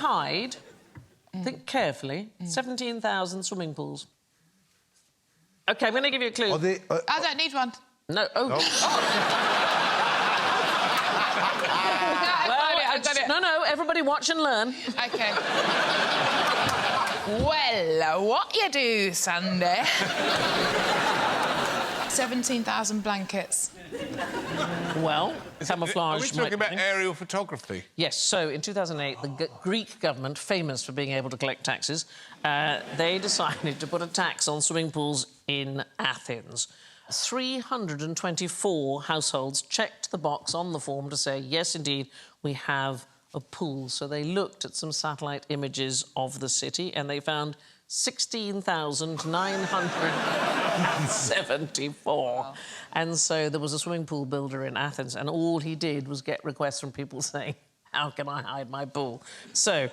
hide, think carefully, 17,000 swimming pools. OK, I'm going to give you a clue. I don't need one. No. Oh. No, everybody watch and learn. OK. Well, what you do, Sandi? 17,000 blankets. Well, camouflage. Are we talking about aerial photography? Yes, so in 2008, the Greek government, famous for being able to collect taxes, they decided to put a tax on swimming pools in Athens. 324 households checked the box on the form to say, yes, indeed, we have a pool. So they looked at some satellite images of the city and they found 16,974. Wow. And so there was a swimming pool builder in Athens and all he did was get requests from people saying, how can I hide my pool? So,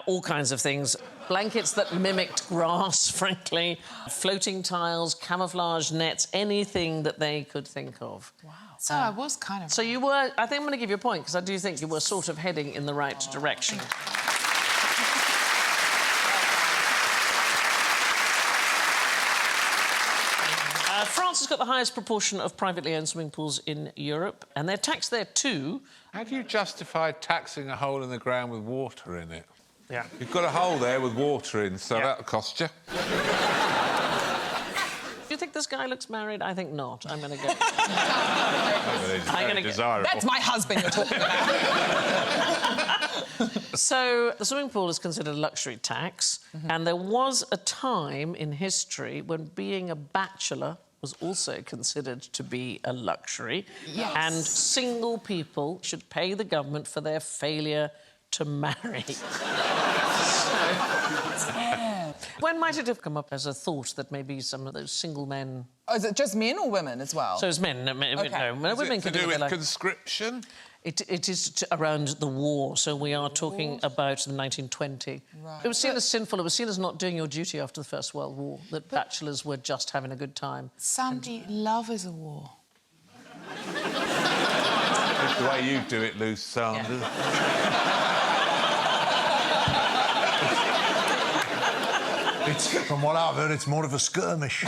all kinds of things. Blankets that mimicked grass, frankly, floating tiles, camouflage nets, anything that they could think of. Wow. So I was kind of... So you were... I think I'm going to give you a point, because I do think you were sort of heading in the right direction. France has got the highest proportion of privately owned swimming pools in Europe, and they're taxed there too. How do you justify taxing a hole in the ground with water in it? Yeah. You've got a hole there with water in, so that'll cost you. Do you think this guy looks married? I think not. I'm going to go... I'm going to go... That's my husband you're talking about. So, the swimming pool is considered a luxury tax, and there was a time in history when being a bachelor was also considered to be a luxury. Yes. And single people should pay the government for their failure to marry. When might it have come up as a thought that maybe some of those single men... Oh, is it just men or women as well? So it's men. Okay. No, women Is it to do with conscription? It is around the war, so we are talking about the 1920. Right. It was seen as sinful, it was seen as not doing your duty after the First World War, that bachelors were just having a good time. Sandi, love is a war. It's the way you do it, Luce Sanders. From what I've heard, it's more of a skirmish.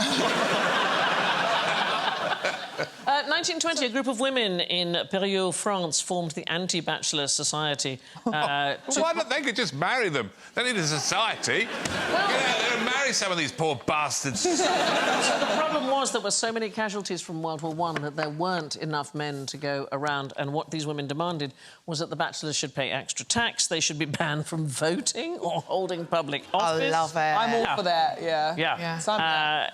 1920, a group of women in Périaux, France, formed the Anti-Bachelor Society. Why don't they could just marry them? They need a society. Well, get out there and marry some of these poor bastards. So the problem was there were so many casualties from World War I that there weren't enough men to go around, and what these women demanded was that the bachelors should pay extra tax, they should be banned from voting or holding public office. I love it. I'm all for that, yeah.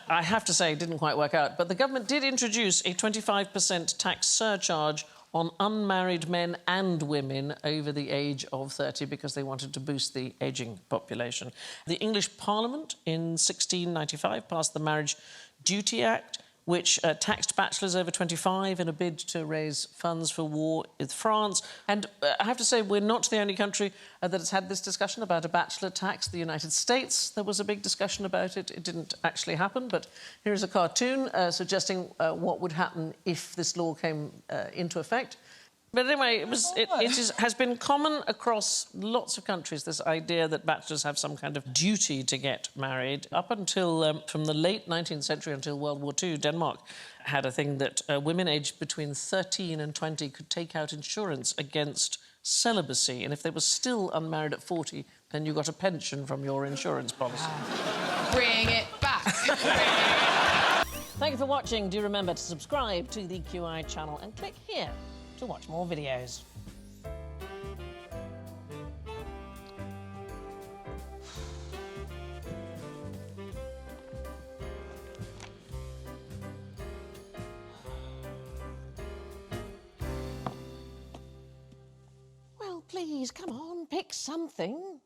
I have to say, it didn't quite work out, but the government did introduce a 25% tax surcharge on unmarried men and women over the age of 30 because they wanted to boost the ageing population. The English Parliament in 1695 passed the Marriage Duty Act, which taxed bachelors over 25 in a bid to raise funds for war with France. And I have to say, we're not the only country that has had this discussion about a bachelor tax. The United States, there was a big discussion about it. It didn't actually happen, but here is a cartoon suggesting what would happen if this law came into effect. But anyway, it has been common across lots of countries, this idea that bachelors have some kind of duty to get married. Up until, from the late 19th century until World War II, Denmark had a thing that women aged between 13 and 20 could take out insurance against celibacy, and if they were still unmarried at 40, then you got a pension from your insurance policy. Wow. Bring it back. Thank you for watching. Do remember to subscribe to the QI channel and click here to watch more videos. Well, please, come on, pick something.